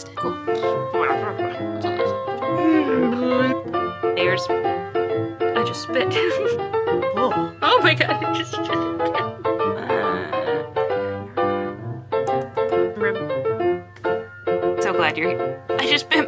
tasted. Cool. What's on this? There's... I just spit. Oh my god, I just spit. So glad you're here. I just bit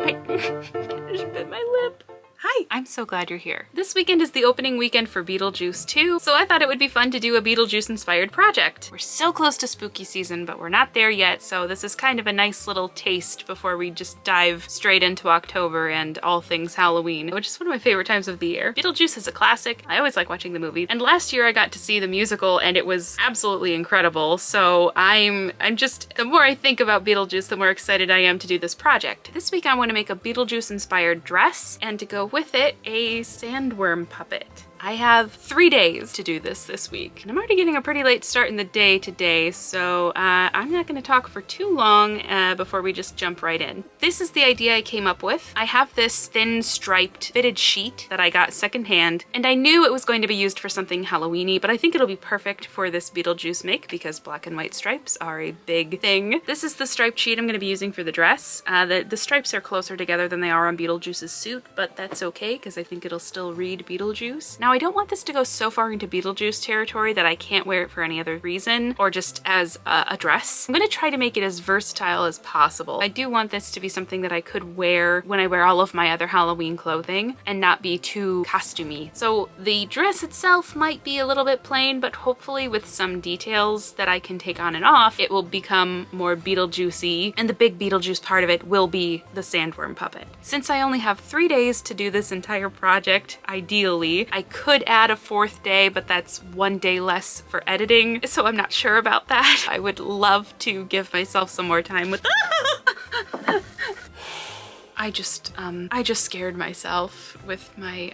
my lip. Hi, I'm so glad you're here. This weekend is the opening weekend for Beetlejuice 2, so I thought it would be fun to do a Beetlejuice-inspired project. We're so close to spooky season, but we're not there yet, so this is kind of a nice little taste before we just dive straight into October and all things Halloween, which is one of my favorite times of the year. Beetlejuice is a classic. I always like watching the movie, and last year I got to see the musical, and it was absolutely incredible, so I'm just, the more I think about Beetlejuice, the more excited I am to do this project. This week I want to make a Beetlejuice-inspired dress, and to go with it, a Sandworm puppet. I have 3 days to do this week, and I'm already getting a pretty late start in the day today, so I'm not going to talk for too long before we just jump right in. This is the idea I came up with. I have this thin striped fitted sheet that I got secondhand, and I knew it was going to be used for something Halloween-y, but I think it'll be perfect for this Beetlejuice make because black and white stripes are a big thing. This is the striped sheet I'm going to be using for the dress. The stripes are closer together than they are on Beetlejuice's suit, but that's okay because I think it'll still read Beetlejuice. Now, I don't want this to go so far into Beetlejuice territory that I can't wear it for any other reason or just as a dress. I'm going to try to make it as versatile as possible. I do want this to be something that I could wear when I wear all of my other Halloween clothing and not be too costumey. So the dress itself might be a little bit plain, but hopefully with some details that I can take on and off, it will become more Beetlejuicy, and the big Beetlejuice part of it will be the Sandworm puppet. Since I only have 3 days to do this entire project, ideally, I could add a 4th day, but that's 1 day less for editing, so I'm not sure about that. I would love to give myself some more time with I just scared myself with my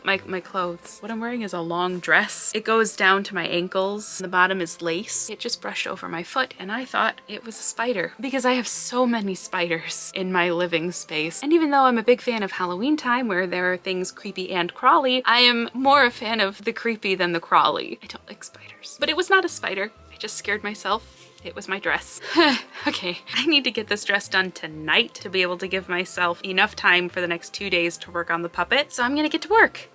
my clothes. What I'm wearing is a long dress. It goes down to my ankles. The bottom is lace. It just brushed over my foot, and I thought it was a spider because I have so many spiders in my living space. And even though I'm a big fan of Halloween time where there are things creepy and crawly, I am more a fan of the creepy than the crawly. I don't like spiders. But it was not a spider. I just scared myself. It was my dress. Okay, I need to get this dress done tonight to be able to give myself enough time for the next 2 days to work on the puppet, so I'm gonna get to work.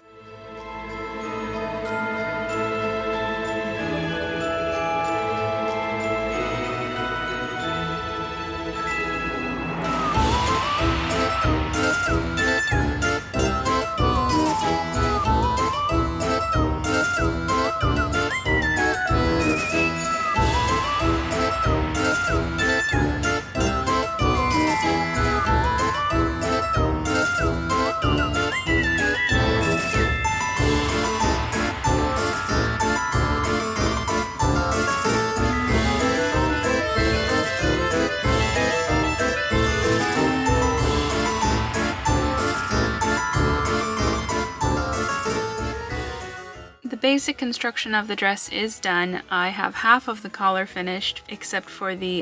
The basic construction of the dress is done. I have half of the collar finished, except for the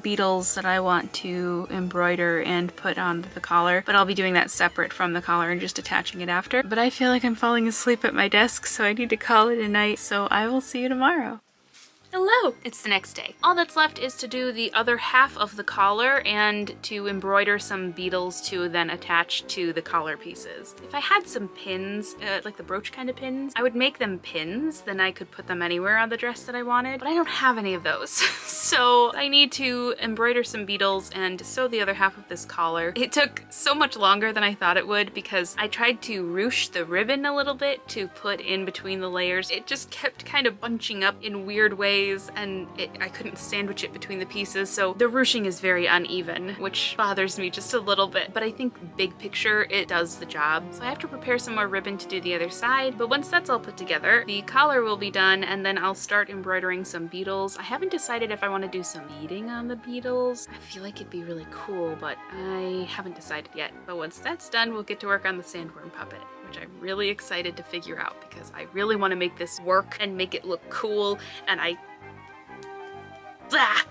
beetles that I want to embroider and put on the collar, but I'll be doing that separate from the collar and just attaching it after. But I feel like I'm falling asleep at my desk, so I need to call it a night, so I will see you tomorrow. Hello! It's the next day. All that's left is to do the other half of the collar and to embroider some beetles to then attach to the collar pieces. If I had some pins, like the brooch kind of pins, I would make them pins, then I could put them anywhere on the dress that I wanted, but I don't have any of those. So I need to embroider some beetles and sew the other half of this collar. It took so much longer than I thought it would because I tried to ruche the ribbon a little bit to put in between the layers. It just kept kind of bunching up in weird ways, and I couldn't sandwich it between the pieces, so the ruching is very uneven, which bothers me just a little bit, but I think big picture it does the job. So I have to prepare some more ribbon to do the other side, but once that's all put together, the collar will be done, and then I'll start embroidering some beetles. I haven't decided if I want to do some beading on the beetles. I feel like it'd be really cool, but I haven't decided yet. But once that's done, we'll get to work on the Sandworm puppet, which I'm really excited to figure out because I really want to make this work and make it look cool, and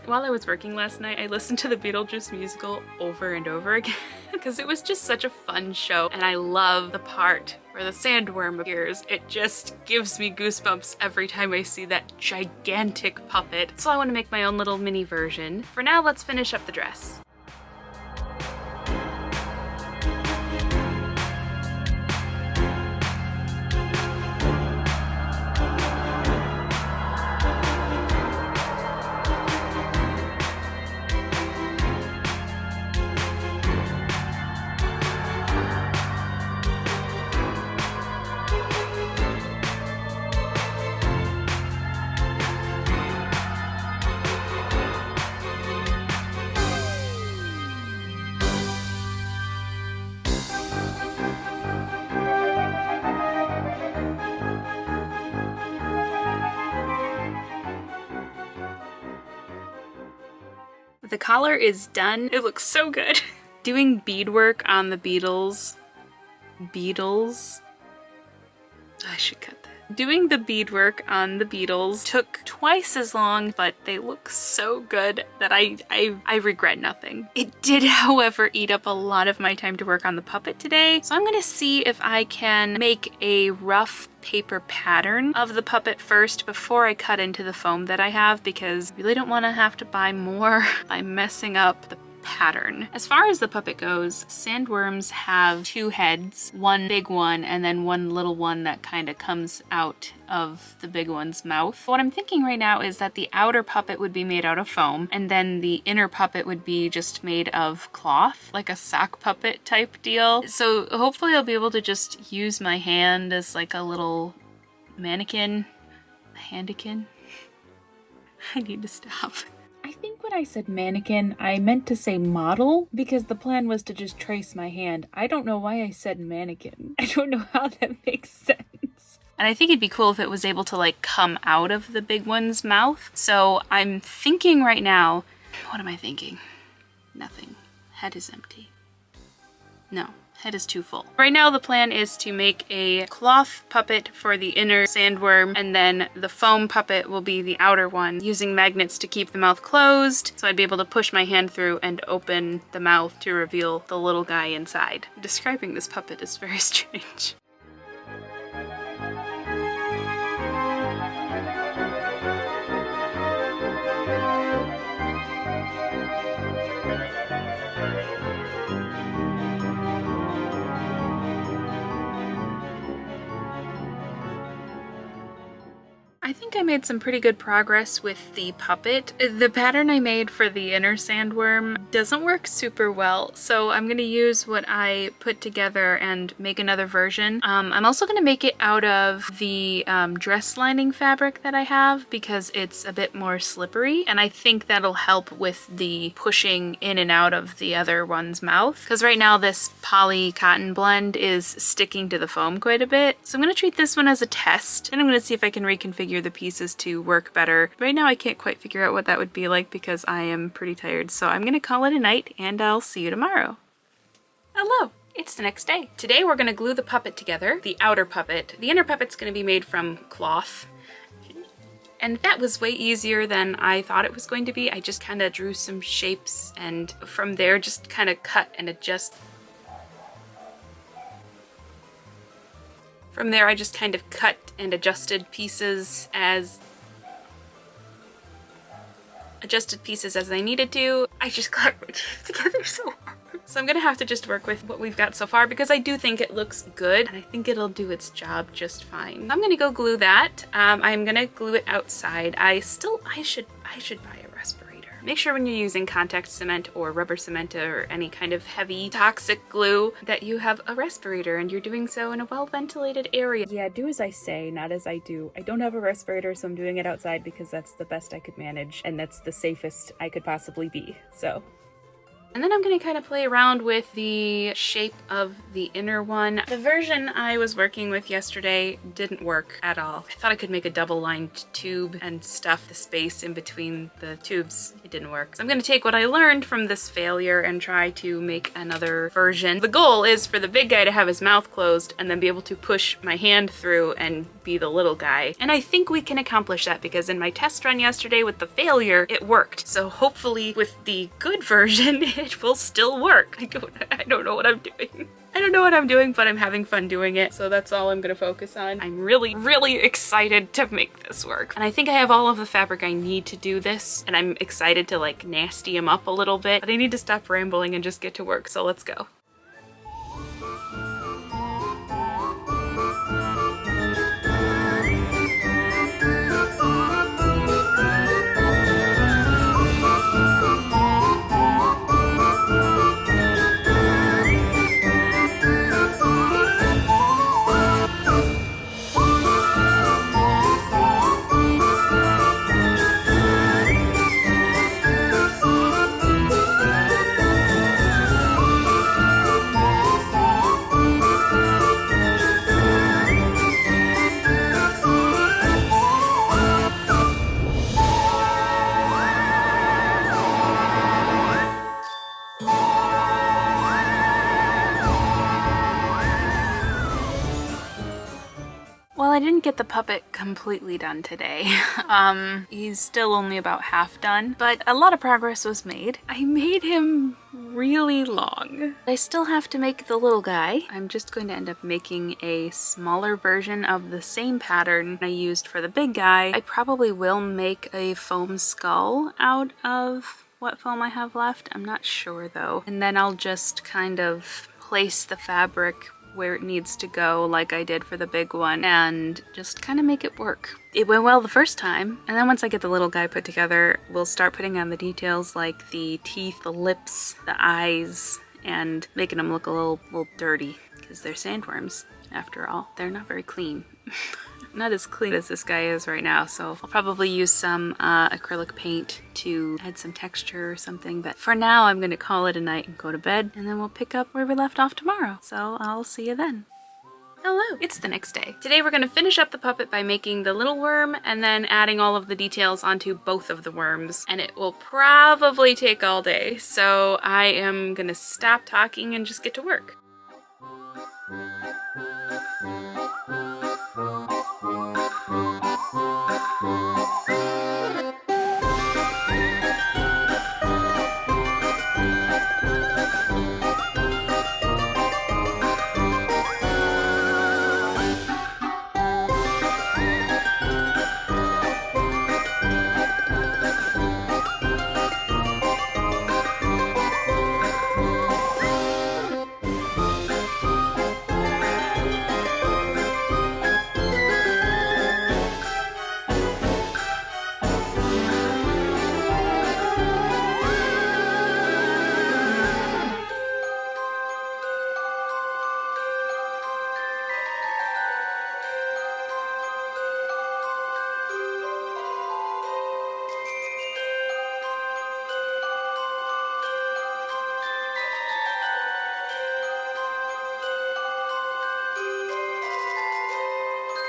While I was working last night, I listened to the Beetlejuice musical over and over again because it was just such a fun show, and I love the part where the sandworm appears. It just gives me goosebumps every time I see that gigantic puppet. So I want to make my own little mini version. For now, let's finish up the dress. The collar is done. It looks so good. Doing beadwork on the Beatles. I should cut that. Doing the beadwork on the Beatles took twice as long, but they look so good that I regret nothing. It did, however, eat up a lot of my time to work on the puppet today, so I'm gonna see if I can make a rough paper pattern of the puppet first before I cut into the foam that I have, because I really don't want to have to buy more by messing up the pattern. As far as the puppet goes, sandworms have two heads, one big one and then one little one that kind of comes out of the big one's mouth. What I'm thinking right now is that the outer puppet would be made out of foam and then the inner puppet would be just made of cloth, like a sock puppet type deal. So hopefully I'll be able to just use my hand as like a little mannequin, handikin. I need to stop. I think when I said mannequin, I meant to say model because the plan was to just trace my hand. I don't know why I said mannequin. I don't know how that makes sense. And I think it'd be cool if it was able to like come out of the big one's mouth. So I'm thinking right now, what am I thinking? Nothing. Head is empty. No. Head is too full. Right now the plan is to make a cloth puppet for the inner sandworm and then the foam puppet will be the outer one, using magnets to keep the mouth closed so I'd be able to push my hand through and open the mouth to reveal the little guy inside. Describing this puppet is very strange. I think I made some pretty good progress with the puppet. The pattern I made for the inner sandworm doesn't work super well, so I'm going to use what I put together and make another version. I'm also going to make it out of the dress lining fabric that I have because it's a bit more slippery, and I think that'll help with the pushing in and out of the other one's mouth, because right now this poly cotton blend is sticking to the foam quite a bit. So I'm going to treat this one as a test, and I'm going to see if I can reconfigure the pieces to work better. Right now I can't quite figure out what that would be like because I am pretty tired, so I'm gonna call it a night and I'll see you tomorrow. Hello! It's the next day. Today we're gonna glue the puppet together, the outer puppet. The inner puppet's gonna be made from cloth. And that was way easier than I thought it was going to be. I just kind of drew some shapes and from there just kind of cut and adjust. From there I just kind of cut and adjusted pieces as I needed to. I just got my teeth together so hard. So I'm gonna have to just work with what we've got so far because I do think it looks good and I think it'll do its job just fine. I'm gonna go glue that. I'm gonna glue it outside. I should buy a respirator. Make sure when you're using contact cement or rubber cement or any kind of heavy toxic glue that you have a respirator and you're doing so in a well-ventilated area. Yeah, do as I say, not as I do. I don't have a respirator, so I'm doing it outside because that's the best I could manage and that's the safest I could possibly be, so. And then I'm gonna kind of play around with the shape of the inner one. The version I was working with yesterday didn't work at all. I thought I could make a double-lined tube and stuff the space in between the tubes. It didn't work. So I'm gonna take what I learned from this failure and try to make another version. The goal is for the big guy to have his mouth closed and then be able to push my hand through and be the little guy. And I think we can accomplish that because in my test run yesterday with the failure, it worked. So hopefully with the good version, it will still work. I don't know what I'm doing. I don't know what I'm doing, but I'm having fun doing it. So that's all I'm gonna focus on. I'm really, really excited to make this work. And I think I have all of the fabric I need to do this. And I'm excited to like nasty him up a little bit, but I need to stop rambling and just get to work. So let's go. didn't get the puppet completely done today. He's still only about half done, but a lot of progress was made. I made him really long. I still have to make the little guy. I'm just going to end up making a smaller version of the same pattern I used for the big guy. I probably will make a foam skull out of what foam I have left. I'm not sure though. And then I'll just kind of place the fabric where it needs to go like I did for the big one and just kind of make it work. It went well the first time, and then once I get the little guy put together, we'll start putting on the details like the teeth, the lips, the eyes, and making them look a little dirty because they're sandworms after all. They're not very clean. Not as clean as this guy is right now, so I'll probably use some acrylic paint to add some texture or something, but for now I'm gonna call it a night and go to bed, and then we'll pick up where we left off tomorrow. So I'll see you then. Hello, it's the next day. Today we're gonna finish up the puppet by making the little worm and then adding all of the details onto both of the worms, and it will probably take all day, so I am gonna stop talking and just get to work.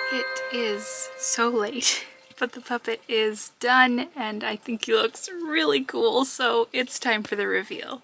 It is so late, but the puppet is done and I think he looks really cool, so it's time for the reveal.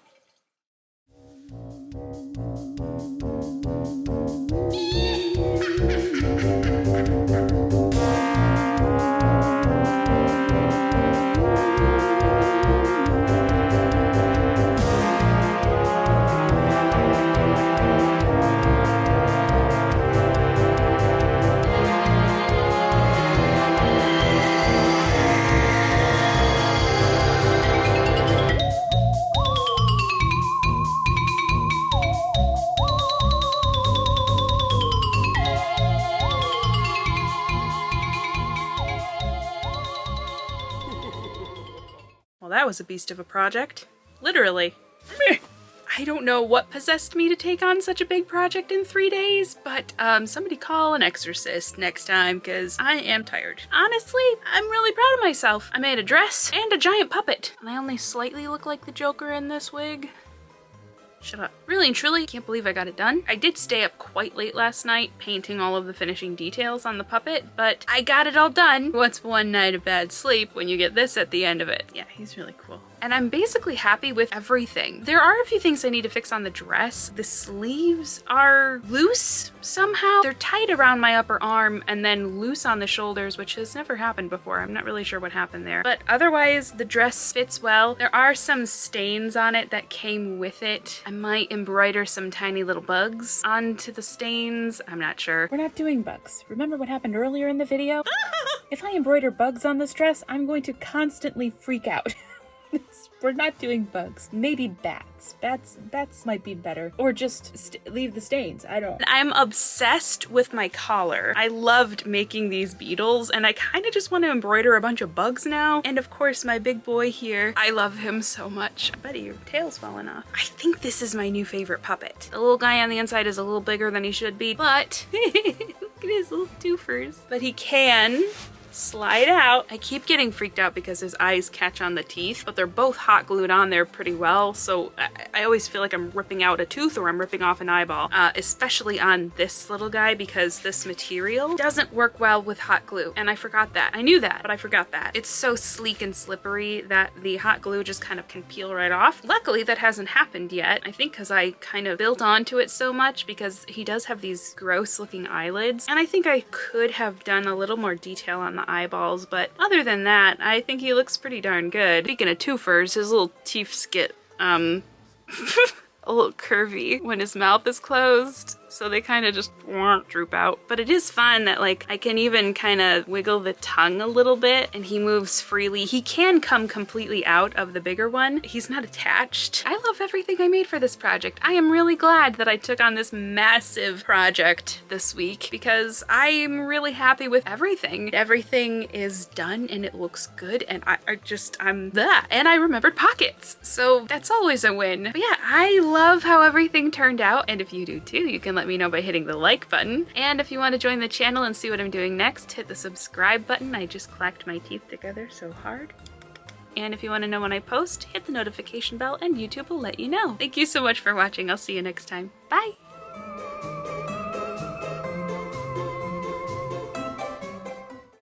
Well, that was a beast of a project. Literally. I don't know what possessed me to take on such a big project in 3 days, but somebody call an exorcist next time because I am tired. Honestly, I'm really proud of myself. I made a dress and a giant puppet, and I only slightly look like the Joker in this wig. Shut up. Really and truly, can't believe I got it done. I did stay up quite late last night painting all of the finishing details on the puppet, but I got it all done. What's one night of bad sleep when you get this at the end of it? Yeah, he's really cool. And I'm basically happy with everything. There are a few things I need to fix on the dress. The sleeves are loose somehow. They're tight around my upper arm and then loose on the shoulders, which has never happened before. I'm not really sure what happened there. But otherwise, the dress fits well. There are some stains on it that came with it. I might embroider some tiny little bugs onto the stains. I'm not sure. We're not doing bugs. Remember what happened earlier in the video? If I embroider bugs on this dress, I'm going to constantly freak out. We're not doing bugs. Maybe bats. Bats might be better. Or just leave the stains. I don't. I'm obsessed with my collar. I loved making these beetles and I kind of just want to embroider a bunch of bugs now. And of course my big boy here. I love him so much. I bet your tail's falling off. I think this is my new favorite puppet. The little guy on the inside is a little bigger than he should be, but look at his little doofers. But he can slide out. I keep getting freaked out because his eyes catch on the teeth, but they're both hot glued on there pretty well, so I always feel like I'm ripping out a tooth or I'm ripping off an eyeball, especially on this little guy because this material doesn't work well with hot glue, and I forgot that. I knew that, but I forgot that. It's so sleek and slippery that the hot glue just kind of can peel right off. Luckily, that hasn't happened yet. I think because I kind of built onto it so much because he does have these gross looking eyelids, and I think I could have done a little more detail on the eyeballs, but other than that, I think he looks pretty darn good. Speaking of twofers, his little teeth get, a little curvy when his mouth is closed, so they kind of just droop out. But it is fun that like I can even kind of wiggle the tongue a little bit and he moves freely. He can come completely out of the bigger one. He's not attached. I love everything I made for this project. I am really glad that I took on this massive project this week because I'm really happy with everything. Everything is done and it looks good, and I'm that. And I remembered pockets, so that's always a win. But yeah, I love how everything turned out, and if you do too, you can let me know by hitting the like button. And if you want to join the channel and see what I'm doing next, hit the subscribe button. I just clacked my teeth together so hard. And if you want to know when I post, hit the notification bell and YouTube will let you know. Thank you so much for watching. I'll see you next time. Bye!